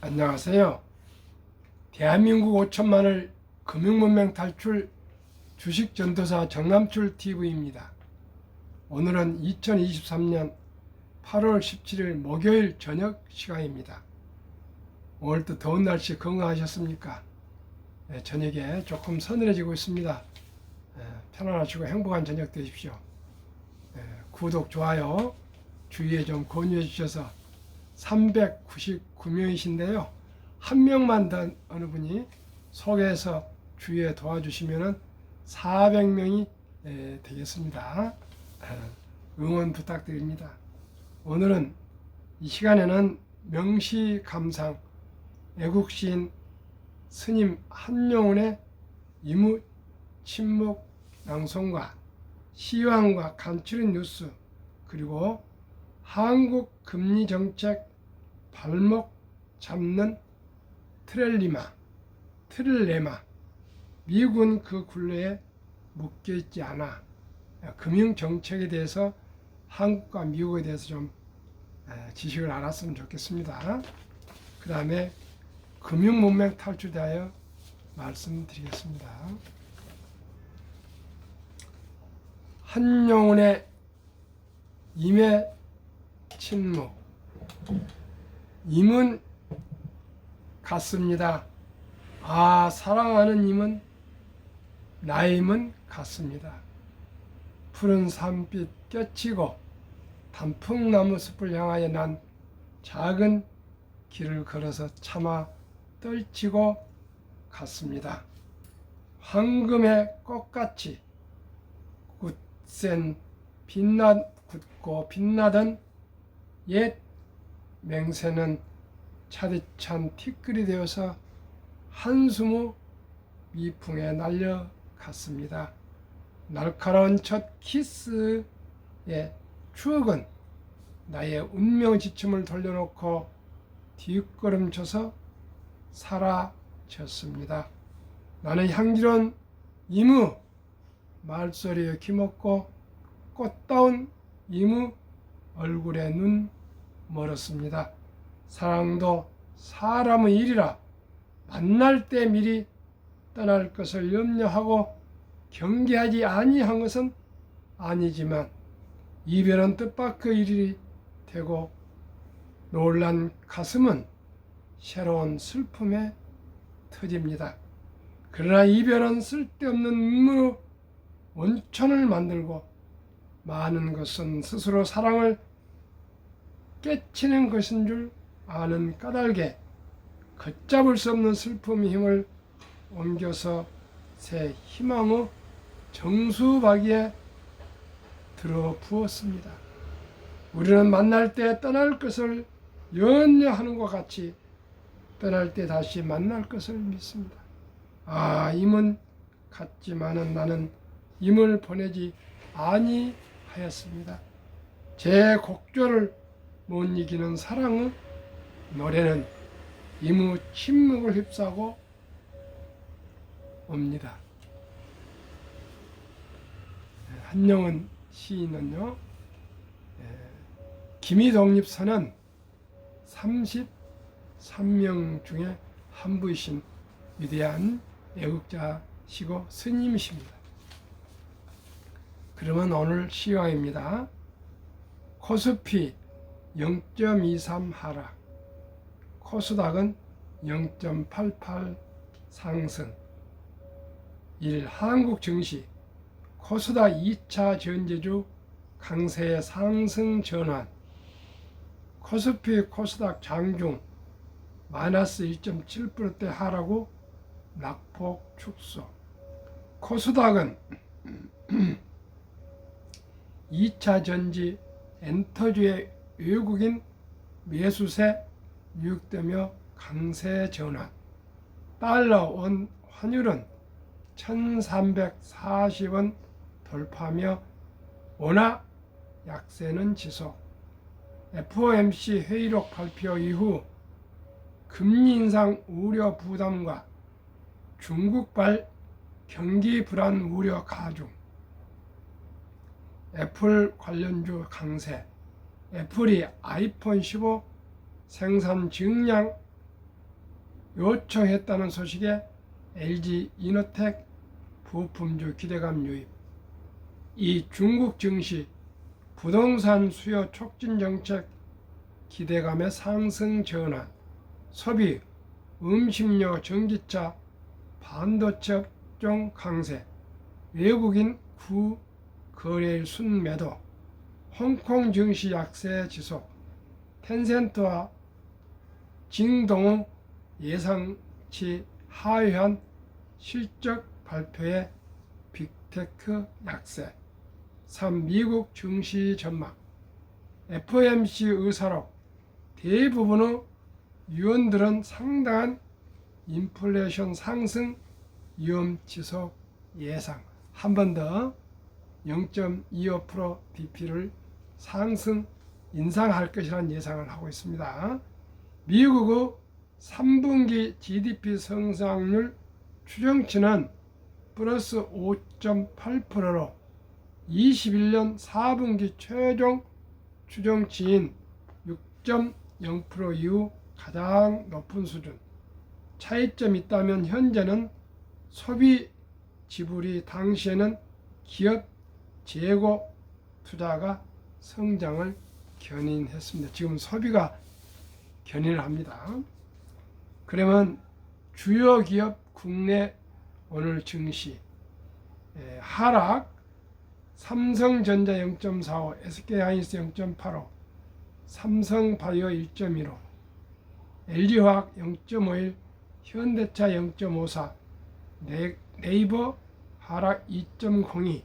안녕하세요. 대한민국 5천만을 금융문맹 탈출 주식전도사 정남출 TV입니다. 오늘은 2023년 8월 17일 목요일 저녁 시간입니다. 오늘도 더운 날씨 건강하셨습니까? 저녁에 조금 서늘해지고 있습니다. 편안하시고 행복한 저녁 되십시오. 구독, 좋아요, 주위에 좀 권유해 주셔서 399명이신데요. 한 명만 더 어느 분이 소개해서 주위에 도와주시면 400명이 되겠습니다. 응원 부탁드립니다. 오늘은 이 시간에는 명시감상 애국시인 스님 한용운의 이무 침묵 낭송과 시황과 간추린 뉴스, 그리고 한국 금리 정책 발목 잡는 트릴레마, 미국은 그 굴레에 묶여 있지 않아. 금융 정책에 대해서 한국과 미국에 대해서 좀 지식을 알았으면 좋겠습니다. 그 다음에 금융 문맹 탈출에 대하여 말씀드리겠습니다. 한용운의 임의 침묵. 임은 같습니다. 사랑하는 임은 나의 임은 같습니다. 푸른 산빛 껴치고 단풍나무 숲을 향하여 난 작은 길을 걸어서 차마 떨치고 갔습니다. 황금의 꽃같이 굳고 빛나던 옛 맹세는 차디찬 티끌이 되어서 한숨 후 미풍에 날려갔습니다. 날카로운 첫 키스의 추억은 나의 운명 지침을 돌려놓고 뒷걸음쳐서 사라졌습니다. 나는 향기로운 이무 말소리에 귀먹고 꽃다운 이무 얼굴에 눈 멀었습니다. 사랑도 사람의 일이라 만날 때 미리 떠날 것을 염려하고 경계하지 아니한 것은 아니지만 이별은 뜻밖의 일이 되고 놀란 가슴은 새로운 슬픔에 터집니다. 그러나 이별은 쓸데없는 눈물로 원천을 만들고 많은 것은 스스로 사랑을 깨치는 것인 줄 아는 까닭에 걷잡을 수 없는 슬픔의 힘을 옮겨서 새 희망의 정수박이에 들어 부었습니다. 우리는 만날 때 떠날 것을 염려하는 것 같이 떠날 때 다시 만날 것을 믿습니다. 임은 같지만은 나는 임을 보내지 아니하였습니다. 제 곡조를 못 이기는 사랑의 노래는 이무 침묵을 휩싸고 옵니다. 한용운 시인은요, 기미독립선언 33명 중에 한 분이신 위대한 애국자시고 스님이십니다. 그러면 오늘 시황입니다. 코스피 0.23 하락, 코스닥은 0.88 상승. 한국 증시 코스닥 2차 전제주 강세의 상승 전환, 코스피 코스닥 장중 마이너스 2.7%대 하락, 낙폭 축소. 코스닥은 2차 전지 엔터주의 외국인 매수세 유입되며 강세 전환. 달러 원 환율은 1340원 돌파하며 원화 약세는 지속. FOMC 회의록 발표 이후 금리 인상 우려 부담과 중국발 경기 불안 우려 가중. 애플 관련주 강세. 애플이 아이폰 15 생산 증량 요청했다는 소식에 LG 이노텍 부품주 기대감 유입. 이 중국 증시 부동산 수요 촉진 정책 기대감의 상승 전환, 소비, 음식료, 전기차, 반도체 업종 강세, 외국인 구거래일 순매도, 홍콩 증시 약세 지속, 텐센트와 징동의 예상치 하회한 실적 발표에 빅테크 약세. 3. 미국 증시 전망. FOMC 의사록 대부분의 위원들은 상당한 인플레이션 상승 위험 지속 예상. 한 번 더 0.25% BP를 상승 인상할 것이라는 예상을 하고 있습니다. 미국의 3분기 GDP 성장률 추정치는 플러스 5.8%로 21년 4분기 최종 추정치인 6.0% 이후 가장 높은 수준. 차이점이 있다면 현재는 소비 지불이 당시에는 기업 재고 투자가 성장을 견인했습니다. 지금 소비가 견인을 합니다. 그러면 주요 기업 국내 오늘 증시 하락. 삼성전자 0.45, SK하이닉스 0.85, 삼성바이오 1.15, LG화학 0.51, 현대차 0.54, 네이버 하락 2.02,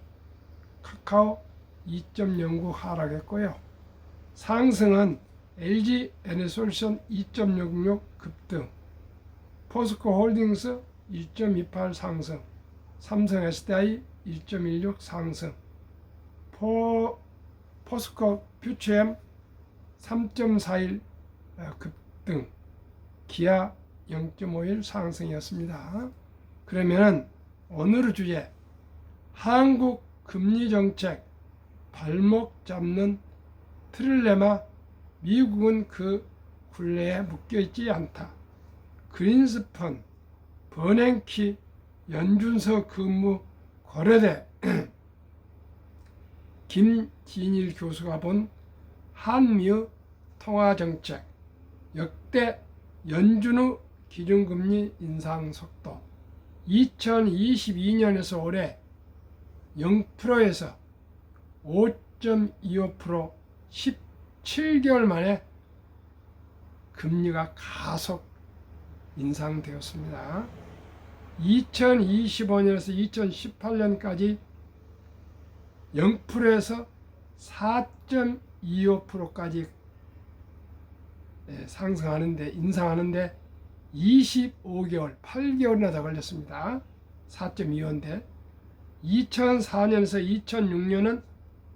카카오 2.09 하락했고요. 상승은 LG 에너솔루션 2.66 급등, 포스코홀딩스 1.28 상승, 삼성 SDI 1.16 상승, 포스코 퓨처엠 3.41 급등, 기아 0.51 상승이었습니다. 그러면 오늘의 주제, 한국 금리 정책 발목 잡는 트릴레마, 미국은 그 굴레에 묶여있지 않다. 그린스펀, 버냉키, 연준서 근무 고려대 김진일 교수가 본 한미의 통화정책, 역대 연준의 기준금리 인상 속도, 2022년에서 올해 0%에서 5.25% 17개월 만에 금리가 가속 인상되었습니다. 2025년에서 2018년까지 0%에서 4.25%까지 상승하는데, 인상하는데 25개월, 8개월이나 더 걸렸습니다. 4.25인데 2004년에서 2006년은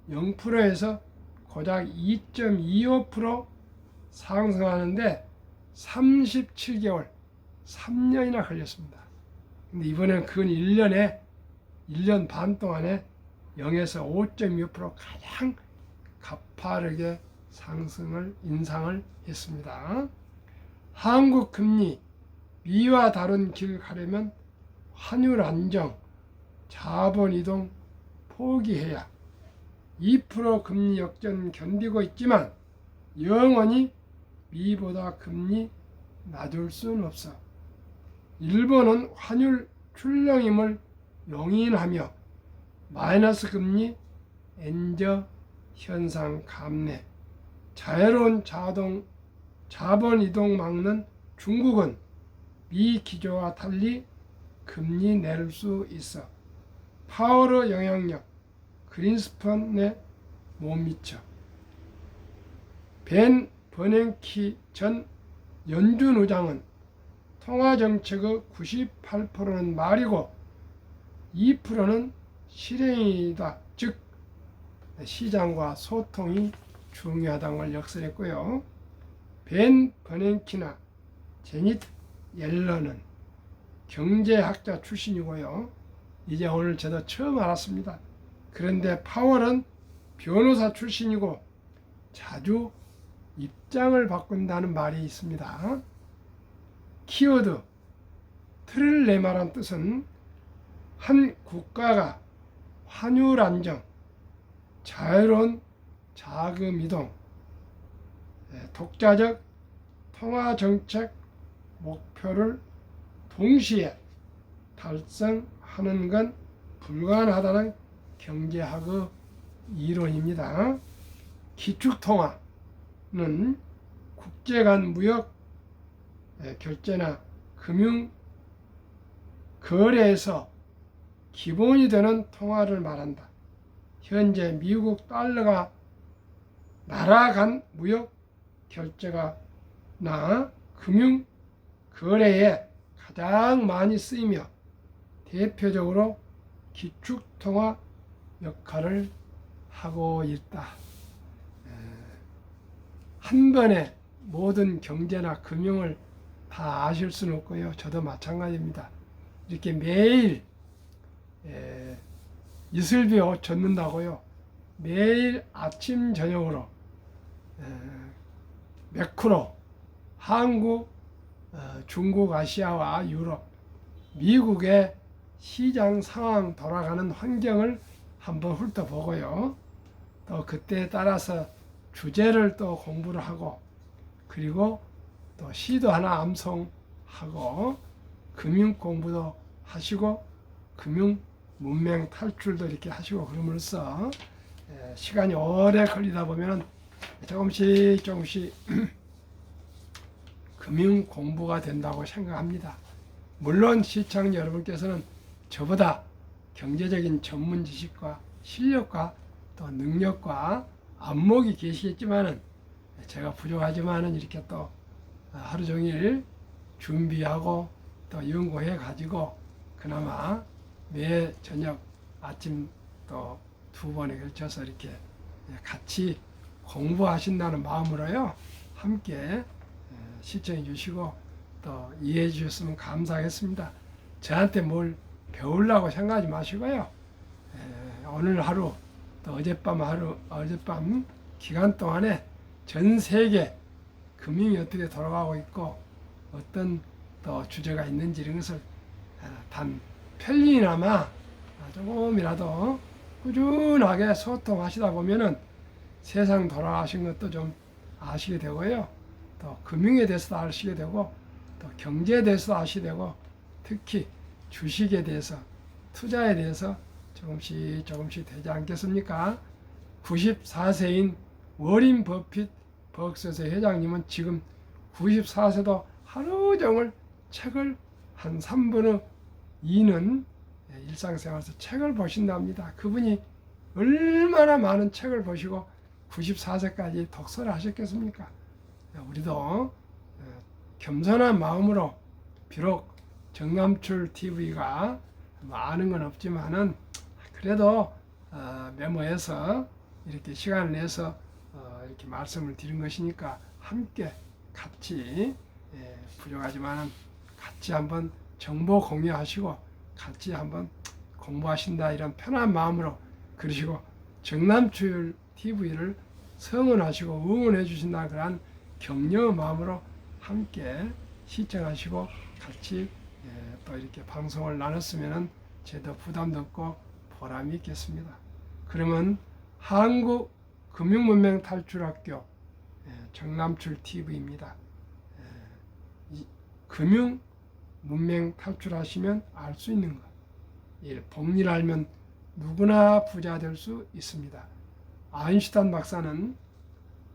0%에서 고작 2.25% 상승하는데 37개월, 3년이나 걸렸습니다. 근데 이번에는 근 1년 반 동안에 0에서 5.25% 가장 가파르게 인상을 했습니다. 한국 금리 미와 다른 길 가려면 환율 안정, 자본 이동 포기해야 2% 금리 역전 견디고 있지만 영원히 미보다 금리 낮을 수는 없어. 일본은 환율 출렁임을 용인하며 마이너스 금리 엔저 현상 감내, 자유로운 자본 이동 막는 중국은 미 기조와 달리 금리 내릴 수 있어 파월의 영향력 그린스펀에 못 미쳐. 벤 버냉키 전 연준 의장은 통화정책의 98%는 말이고 2%는 실행이다. 즉 시장과 소통이 중요하다는 걸 역설했고요. 벤 버냉키나 제닛 옐런은 경제학자 출신이고요. 이제 오늘 저도 처음 알았습니다. 그런데 파월은 변호사 출신이고 자주 입장을 바꾼다는 말이 있습니다. 키워드 트릴레마란 뜻은 한 국가가 환율 안정, 자유로운 자금 이동, 독자적 통화 정책 목표를 동시에 달성하는 건 불가능하다는 경제학의 이론입니다. 기축통화는 국제 간 무역 결제나 금융 거래에서 기본이 되는 통화를 말한다. 현재 미국 달러가 나라 간 무역 결제가 나 금융 거래에 가장 많이 쓰이며 대표적으로 기축통화 역할을 하고 있다. 한 번에 모든 경제나 금융을 다 아실 수는 없고요. 저도 마찬가지입니다. 이렇게 매일 이슬비 옷 젖는다고요. 매일 아침 저녁으로 매크로 한국, 중국, 아시아와 유럽, 미국의 시장 상황 돌아가는 환경을 한번 훑어보고요. 또 그때에 따라서 주제를 또 공부를 하고, 그리고 또 시도 하나 암송하고, 금융 공부도 하시고, 금융 문맹 탈출도 이렇게 하시고, 그러면서 시간이 오래 걸리다 보면 조금씩 금융 공부가 된다고 생각합니다. 물론 시청자 여러분께서는 저보다 경제적인 전문 지식과 실력과 또 능력과 안목이 계시겠지만은, 제가 부족하지만은 이렇게 또 하루 종일 준비하고 또 연구해 가지고 그나마 매 저녁 아침 또 2번에 걸쳐서 이렇게 같이 공부하신다는 마음으로요, 함께 시청해 주시고 또 이해해 주셨으면 감사하겠습니다. 저한테 뭘 배우려고 생각하지 마시고요, 오늘 하루 또 어젯밤 기간 동안에 전 세계 금융이 어떻게 돌아가고 있고 어떤 또 주제가 있는지 이런 것을 단 편리나마 조금이라도 꾸준하게 소통하시다 보면은 세상 돌아가신 것도 좀 아시게 되고요, 또 금융에 대해서도 아시게 되고 또 경제에 대해서도 아시게 되고 특히 주식에 대해서 투자에 대해서 조금씩 되지 않겠습니까? 94세인 워린 버핏 버크셔의 회장님은 지금 94세도 하루 종일 책을 한 3분의 2는 일상생활에서 책을 보신답니다. 그분이 얼마나 많은 책을 보시고 94세까지 독서를 하셨겠습니까? 우리도 겸손한 마음으로, 비록 정남출 TV가 많은 건 없지만은 그래도 메모해서 이렇게 시간을 내서 이렇게 말씀을 드린 것이니까 함께 같이 부족하지만은 같이 한번 정보 공유하시고 같이 한번 공부하신다 이런 편한 마음으로 그러시고, 정남출 TV를 성원하시고 응원해 주신다 그런 격려 마음으로 함께 시청하시고 같이 또 이렇게 방송을 나눴으면 저도 부담도 없고 보람이 있겠습니다. 그러면 한국 금융문맹 탈출학교 정남출 TV입니다. 금융 문맹 탈출하시면 알 수 있는 것. 복리를 알면 누구나 부자 될 수 있습니다. 아인슈타인 박사는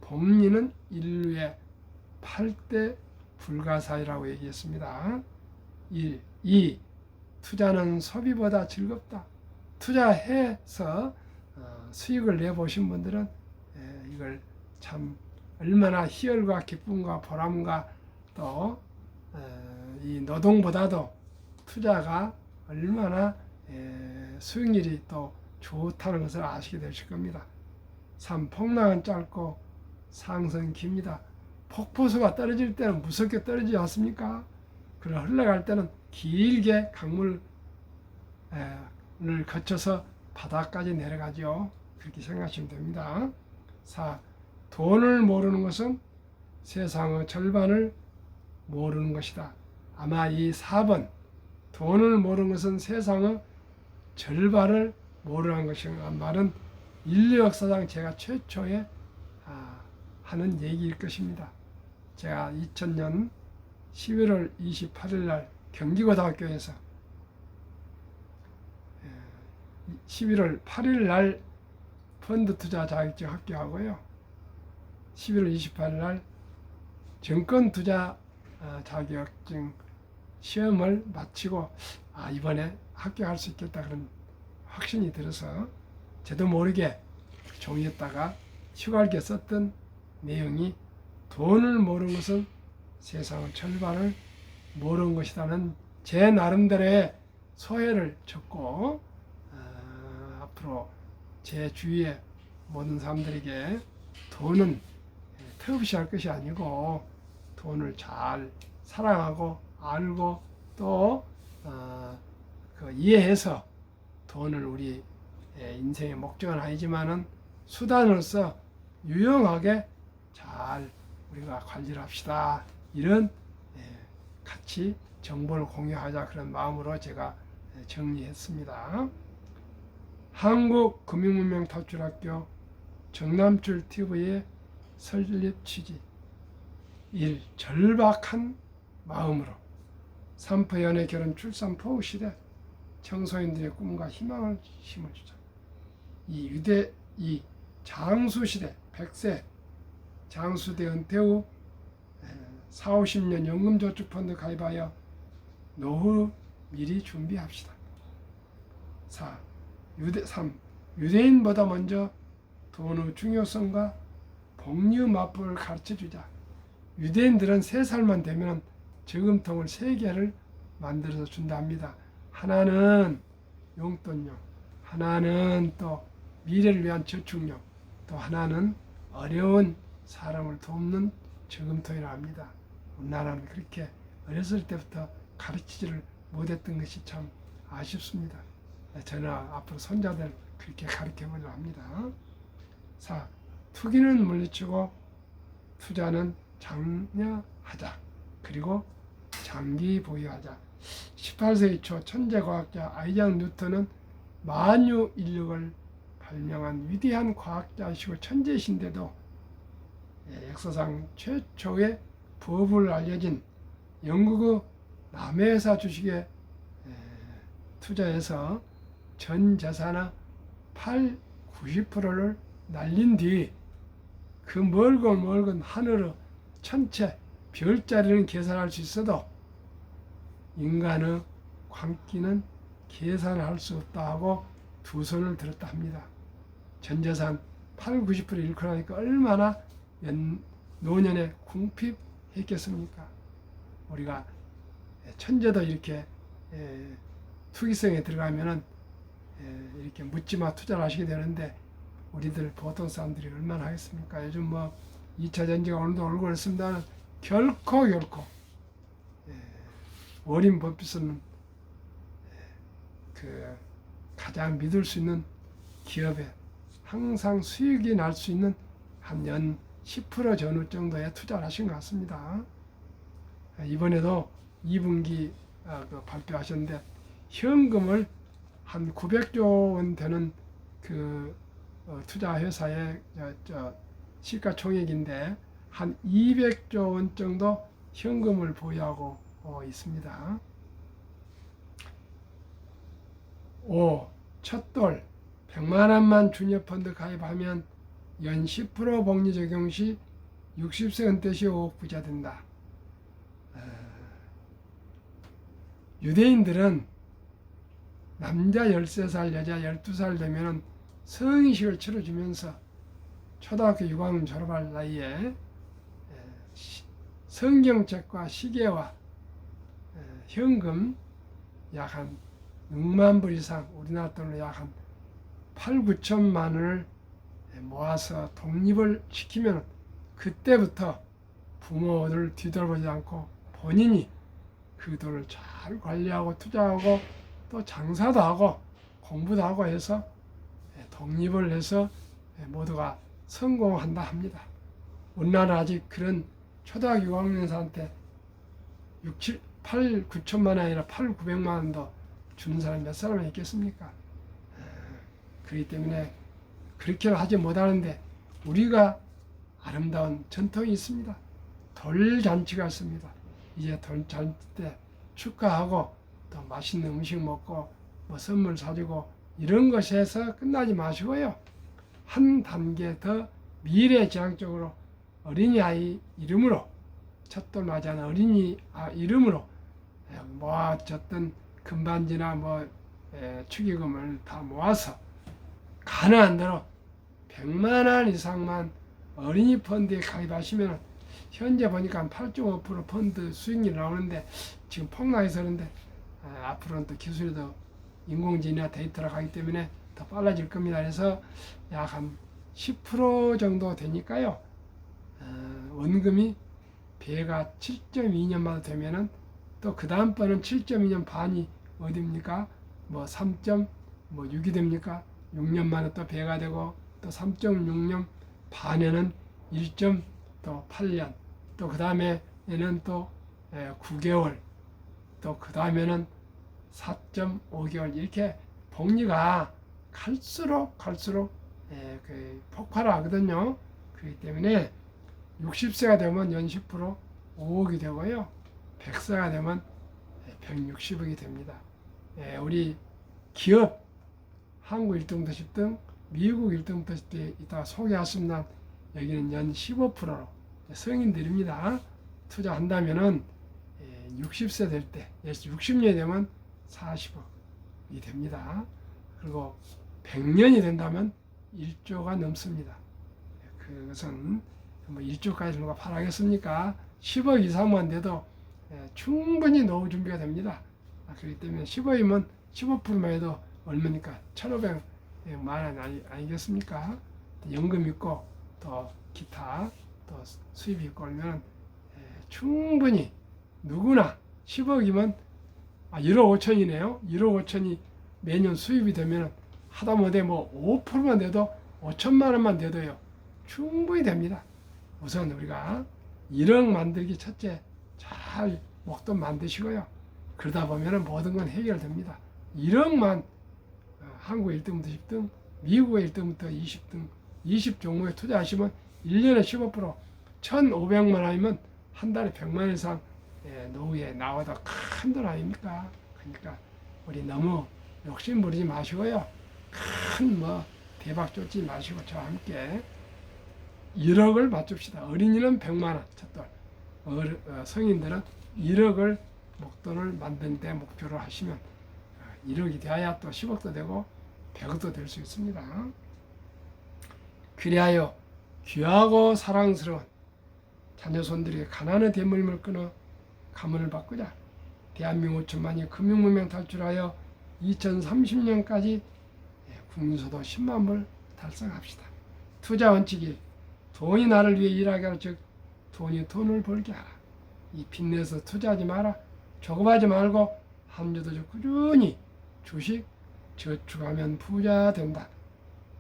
복리는 인류의 8대 불가사의라고 얘기했습니다. 1. 2. 투자는 소비보다 즐겁다. 투자해서 수익을 내보신 분들은 이걸 참 얼마나 희열과 기쁨과 보람과 또 이 노동보다도 투자가 얼마나 수익률이 또 좋다는 것을 아시게 되실 겁니다. 3. 폭락은 짧고 상승은 깁니다. 폭포수가 떨어질 때는 무섭게 떨어지지 않습니까? 그러나 흘러갈 때는 길게 강물을 거쳐서 바닥까지 내려가죠. 그렇게 생각하시면 됩니다. 4. 돈을 모르는 것은 세상의 절반을 모르는 것이다. 아마 이 4번 돈을 모르는 것은 세상의 절반을 모르는 것인가 말은 인류 역사상 제가 최초에 하는 얘기일 것입니다. 제가 2000년 11월 28일 날 경기고등학교에서 11월 8일 날 펀드 투자 자격증 합격하고요. 11월 28일 날 증권 투자 자격증 시험을 마치고 이번에 합격할 수 있겠다 그런 확신이 들어서 저도 모르게 종이에다가 휴가할게 썼던 내용이 돈을 모르는 것은 세상의 절반을 모르는 것이라는 제 나름대로의 소회를 적고 앞으로 제 주위의 모든 사람들에게 돈은 터부시할 것이 아니고 돈을 잘 사랑하고 알고 또 이해해서 돈을 우리 인생의 목적은 아니지만은 수단으로서 유용하게 잘 우리가 관리를 합시다. 이런 같이 정보를 공유하자 그런 마음으로 제가 정리했습니다. 한국금융문명탑출학교 정남출TV의 설립 취지 1. 절박한 마음으로 삼포연애 결혼 출산 포우 시대 청소년들의 꿈과 희망을 심어주자. 2. 장수 시대 100세 장수대 은퇴 후 40, 50년 연금저축펀드 가입하여 노후 미리 준비합시다. 3. 유대인보다 먼저 돈의 중요성과 복리마법을 가르쳐주자. 유대인들은 3살만 되면 저금통을 3개를 만들어서 준다 합니다. 하나는 용돈용, 하나는 또 미래를 위한 저축용, 또 하나는 어려운 사람을 돕는 저금통이라 합니다. 우리나라는 그렇게 어렸을 때부터 가르치지를 못했던 것이 참 아쉽습니다. 저는 앞으로 손자들 그렇게 가르쳐보려고 합니다. 4. 투기는 물리치고 투자는 장려하자. 그리고 장기 보유하자. 18세기 초 천재과학자 아이작 뉴턴은 만유 인력을 발명한 위대한 과학자이시고 천재이신데도 역사상 최초의 부업을 알려진 영국의 남해회사 주식에 투자해서 전 재산의 90%를 날린 뒤 그 멀건 하늘의 천체 별자리는 계산할 수 있어도 인간의 광기는 계산할 수 없다 하고 두 손을 들었다 합니다. 전 재산 90% 잃고 나니까 얼마나 노년에 궁핍했겠습니까? 우리가 천재도 이렇게 투기성에 들어가면은 이렇게 묻지마 투자를 하시게 되는데 우리들 보통 사람들이 얼마나 하겠습니까? 요즘 뭐 2차 전지가 오늘도 오르고 그렇습니다는 결코 워린 버핏은 그 가장 믿을 수 있는 기업에 항상 수익이 날 수 있는 한 연 10% 전후 정도의 투자를 하신 것 같습니다. 이번에도 2분기 발표하셨는데 현금을 한 900조 원 되는 그 투자 회사의 시가총액인데 한 200조 원 정도 현금을 보유하고 있습니다. 5. 첫돌 100만 원만 주니어펀드 가입하면 연 10% 복리 적용 시 60세 은퇴 시 5억 부자 된다. 유대인들은 남자 13살, 여자 12살 되면 성인식을 치러주면서 초등학교 6학년 졸업할 나이에 성경책과 시계와 현금 약 한 6만 불 이상, 우리나라 돈으로 약 한 8, 9천만 원을 모아서 독립을 시키면 그때부터 부모를 뒤돌아보지 않고 본인이 그 돈을 잘 관리하고 투자하고 또 장사도 하고 공부도 하고 해서 독립을 해서 모두가 성공한다 합니다. 우리나라 아직 그런 초등학교 6학년생한테 9천만 원 아니라 900만 원도 주는 사람이 몇 사람이 있겠습니까? 그렇기 때문에 그렇게 하지 못하는데 우리가 아름다운 전통이 있습니다. 돌잔치가 있습니다. 이제 돌잔치 때 축하하고 또 맛있는 음식 먹고 뭐 선물 사주고 이런 것에서 끝나지 마시고요. 한 단계 더 미래지향적으로 어린이아이 이름으로 첫돌 맞이하는 어린이 이름으로 모아졌던 금반지나 축의금을 다 모아서 가능한 대로 100만 원 이상만 어린이 펀드에 가입하시면 현재 보니까 한 8.5% 펀드 수익률이 나오는데 지금 폭락해서 그런데 앞으로는 또 기술이 더 인공지능이나 데이터로 가기 때문에 더 빨라질 겁니다. 그래서 약 한 10% 정도 되니까요. 원금이 배가 7.2년마다 되면은 또 그 다음번은 7.2년 반이 어딥니까? 3.6이 됩니까? 6년 만에 또 배가 되고 또 3.6년 반에는 1.8년 또 그 다음에는 또 9개월 또 그 다음에는 4.5개월 이렇게 복리가 갈수록 폭발하거든요. 그렇기 때문에 60세가 되면 연 10% 5억이 되고요. 100세가 되면 160억이 됩니다. 우리 기업 한국 1등 도시 등 미국 1등 도시 때 이따 소개하시면 여기는 연 15%로 성인들입니다. 투자한다면은 60세 될 때 60년이 되면 40억이 됩니다. 그리고 100년이 된다면 1조가 넘습니다. 그것은 1조까지 누가 바라겠습니까? 10억 이상만 돼도 충분히 노후 준비가 됩니다. 그렇기 때문에 10억이면 15%만 해도 얼마니까 1,500만 원 아니겠습니까? 연금 있고 또 기타 또 수입이 있고 그러면 충분히 누구나 10억이면 1억 5천이네요. 1억 5천이 매년 수입이 되면 하다못해 5%만 돼도 5천만 원만 돼도요. 충분히 됩니다. 우선 우리가 1억 만들기 첫째 잘 목돈 만드시고요. 그러다 보면 모든 건 해결됩니다. 1억만 한국 1등부터 10등, 미국의 1등부터 20등, 20종목에 투자하시면 1년에 15%, 1,500만 원이면 한 달에 100만 원 이상 노후에 나와도 큰 돈 아닙니까? 그러니까 우리 너무 욕심 부리지 마시고요. 큰 대박 쫓지 마시고 저와 함께 1억을 맞춥시다. 어린이는 100만 원 첫돌, 성인들은 1억을 목돈을 만드는 데 목표로 하시면 1억이 돼야 또 10억도 되고 100억도 될 수 있습니다. 그리하여 귀하고 사랑스러운 자녀손들에게 가난의 대물림을 끊어 가문을 바꾸자. 대한민국 5천만이 금융문명 탈출하여 2030년까지 국민소득 10만 불 달성합시다. 투자 원칙이 돈이 나를 위해 일하게 하라. 즉 돈이 돈을 벌게 하라. 이 빚내서 투자하지 마라. 조급하지 말고 한 주도 꾸준히 주식 저축하면 부자 된다.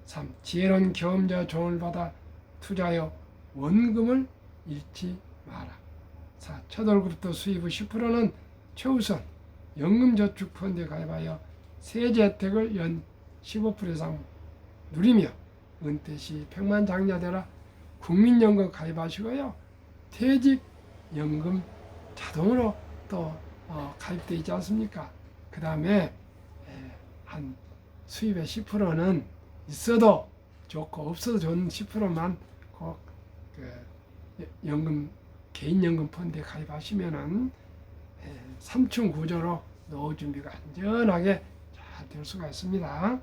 3. 지혜로운 경험자 조언을 받아 투자하여 원금을 잃지 마라. 4. 첫 월급부터 수입의 10%는 최우선 연금저축펀드에 가입하여 세제 혜택을 연 15% 이상 누리며 은퇴 시 백만장자되라. 국민연금 가입하시고요. 퇴직연금 자동으로 또 가입되어 있지 않습니까? 그 다음에 한 수입의 10%는 있어도 좋고 없어도 좋은 10%만 꼭 연금 개인연금 펀드에 가입하시면은 3층 구조로 노후 준비가 안전하게 잘 될 수가 있습니다.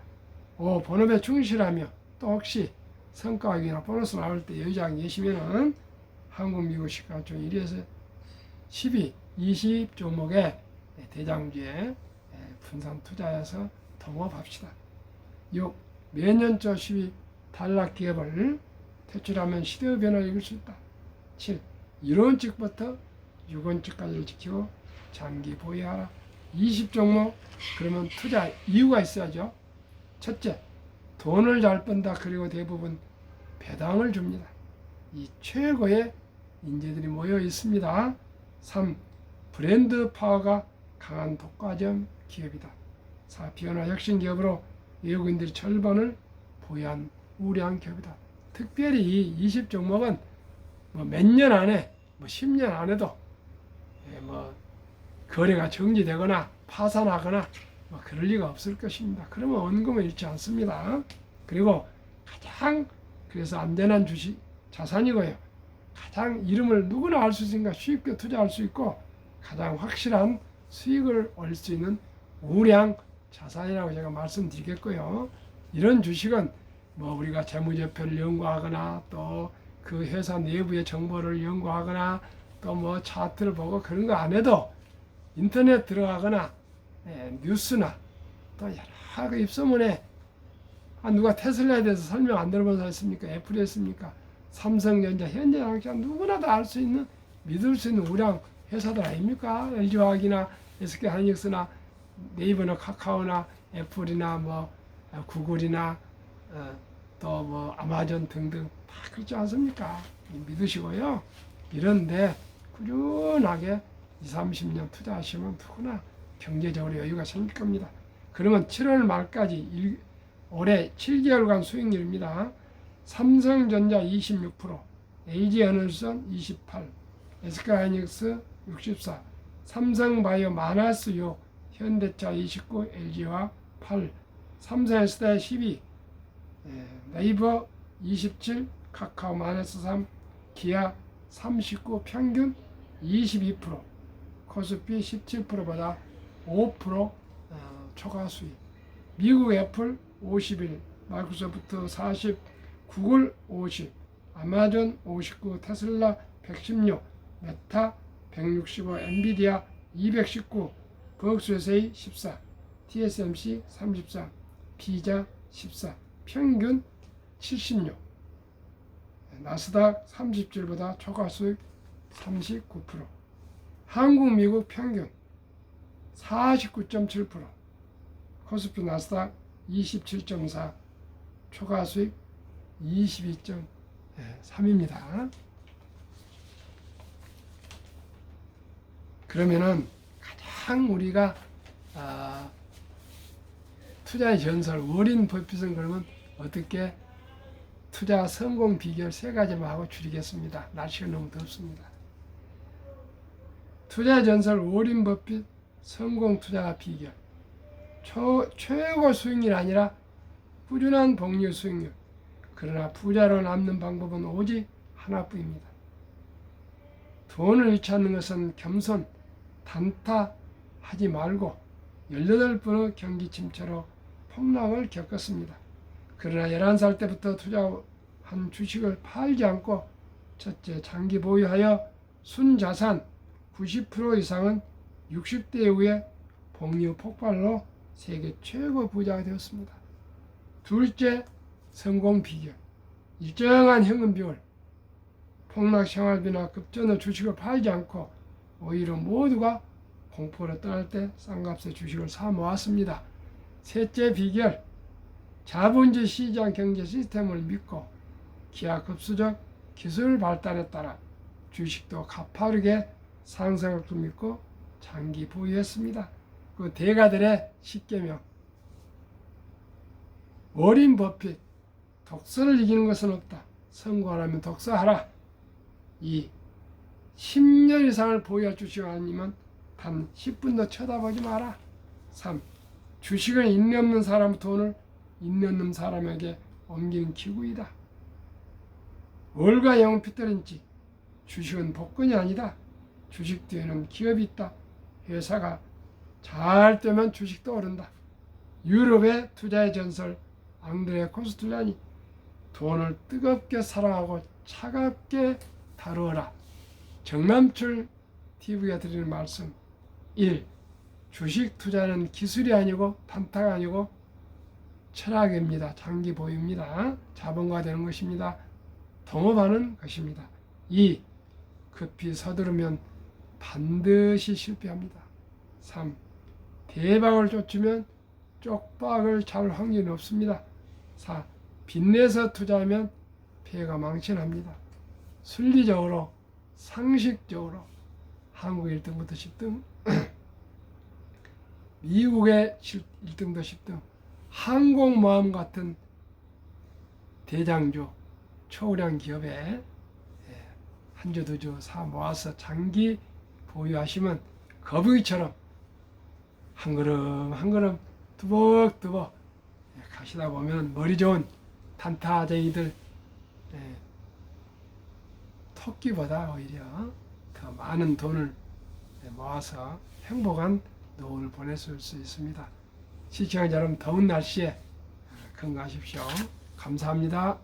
5. 본업에 충실하며 또 혹시 성과 확인이나 보너스 나올 때 여유자금 계시면은 한국, 미국 시가총 1위에서 12, 20 종목에 대장주에 분산 투자해서 동업합시다. 6. 매년초 12 단락 기업을 퇴출하면 시대의 변화를 이룰 수 있다. 7. 1원칙부터 6원칙까지를 지키고 장기 보유하라. 20 종목 그러면 투자 이유가 있어야죠. 첫째, 돈을 잘 번다. 그리고 대부분 배당을 줍니다. 이 최고의 인재들이 모여 있습니다. 3. 브랜드 파워가 강한 독과점 기업이다. 4. 변화 혁신 기업으로 외국인들의 절반을 보유한 우량 기업이다. 특별히 이 20종목은 뭐 몇 년 안에, 뭐 10년 안에도 뭐 거래가 정지되거나 파산하거나 뭐 그럴 리가 없을 것입니다. 그러면 원금은 잃지 않습니다. 그리고 가장 그래서 안전한 주식 자산이고요. 가장 이름을 누구나 알 수 있으니까 쉽게 투자할 수 있고 가장 확실한 수익을 얻을 수 있는 우량 자산이라고 제가 말씀드리겠고요. 이런 주식은 뭐 우리가 재무제표를 연구하거나 또 그 회사 내부의 정보를 연구하거나 또 뭐 차트를 보고 그런 거 안 해도 인터넷 들어가거나 뉴스나 또 여러 그 입소문에 누가 테슬라에 대해서 설명 안 들어본 사람 있습니까? 애플이 했습니까? 삼성전자, 현대자동차 누구나 다 알 수 있는 믿을 수 있는 우량 회사들 아닙니까? LG화학이나 SK하이닉스나 네이버나 카카오나 애플이나 뭐 구글이나 또 뭐 아마존 등등 다 그렇지 않습니까? 믿으시고요. 이런데 꾸준하게 20, 30년 투자하시면 누구나 경제적으로 여유가 생길 겁니다. 그러면 7월 말까지 올해 7개월간 수익률입니다. 삼성전자 26%, LG에너지선 28%, SK하이닉스 64%, 삼성바이오 마이너스 6%, 현대차 29%, LG화학 8%, 삼성에스테 12%, 네이버 27%, 카카오 마이너스 3%, 기아 39%, 평균 22%, 코스피 17%보다 5% 초과 수익. 미국 애플 51, 마이크로소프트 40, 구글 50, 아마존 59, 테슬라 116, 메타 165, 엔비디아 219, 버크셔세이 14, TSMC 33, 비자 14, 평균 76, 나스닥 37보다 초과 수익 39%, 한국 미국 평균 49.7%, 코스피 나스닥 27.4, 초과 수익 22.3입니다. 그러면은 가장 우리가 투자의 전설 워린 버핏은 그러면 어떻게 투자 성공 비결 3가지만 하고 줄이겠습니다. 날씨가 너무 덥습니다. 투자의 전설 워린 버핏 성공 투자 비결 최고 수익률이 아니라 꾸준한 복리 수익률. 그러나 부자로 남는 방법은 오직 하나뿐입니다. 돈을 잃지 않는 것은 겸손, 단타하지 말고 18번의 경기 침체로 폭락을 겪었습니다. 그러나 11살 때부터 투자한 주식을 팔지 않고 첫째, 장기 보유하여 순자산 90% 이상은 60대 이후에 복리 폭발로 세계 최고 부자가 되었습니다. 둘째, 성공 비결. 일정한 현금 비율. 폭락 생활비나 급전의 주식을 팔지 않고 오히려 모두가 공포로 떠날 때 싼 값에 주식을 사 모았습니다. 셋째 비결. 자본주의 시장 경제 시스템을 믿고 기하급수적 기술 발달에 따라 주식도 가파르게 상승할 줄 믿고 장기 보유했습니다. 그 대가들의 10계명. 워린 버핏. 독서를 이기는 것은 없다. 성공하려면 독서하라. 2. 10년 이상을 보유할 주식 아니면 단 10분도 쳐다보지 마라. 3. 주식은 인내 없는 사람 돈을 인내 없는 사람에게 옮기는 기구이다. 월가 영웅 피터린치. 주식은 복권이 아니다. 주식 뒤에는 기업이 있다. 회사가 잘 되면 주식도 오른다. 유럽의 투자의 전설 앙드레 코스툴란이 돈을 뜨겁게 사랑하고 차갑게 다루어라. 정남출 TV가 드리는 말씀 1. 주식 투자는 기술이 아니고 단타가 아니고 철학입니다. 장기 보유입니다. 자본가 되는 것입니다. 동업하는 것입니다. 2. 급히 서두르면 반드시 실패합니다. 3. 대박을 쫓으면 쪽박을 잘 확률이 없습니다. 4. 빚내서 투자하면 폐가 망신합니다. 순리적으로 상식적으로 한국 1등부터 10등, 미국의 1등도 10등, 항공모함 같은 대장주, 초우량 기업에 한 주, 두 주 사 모아서 장기 보유하시면 거북이처럼 한 걸음 한 걸음 두벅두벅 가시다 보면 머리 좋은 단타쟁이들 토끼보다 오히려 더 많은 돈을 모아서 행복한 노후를 보내실 수 있습니다. 시청자 여러분, 더운 날씨에 건강하십시오. 감사합니다.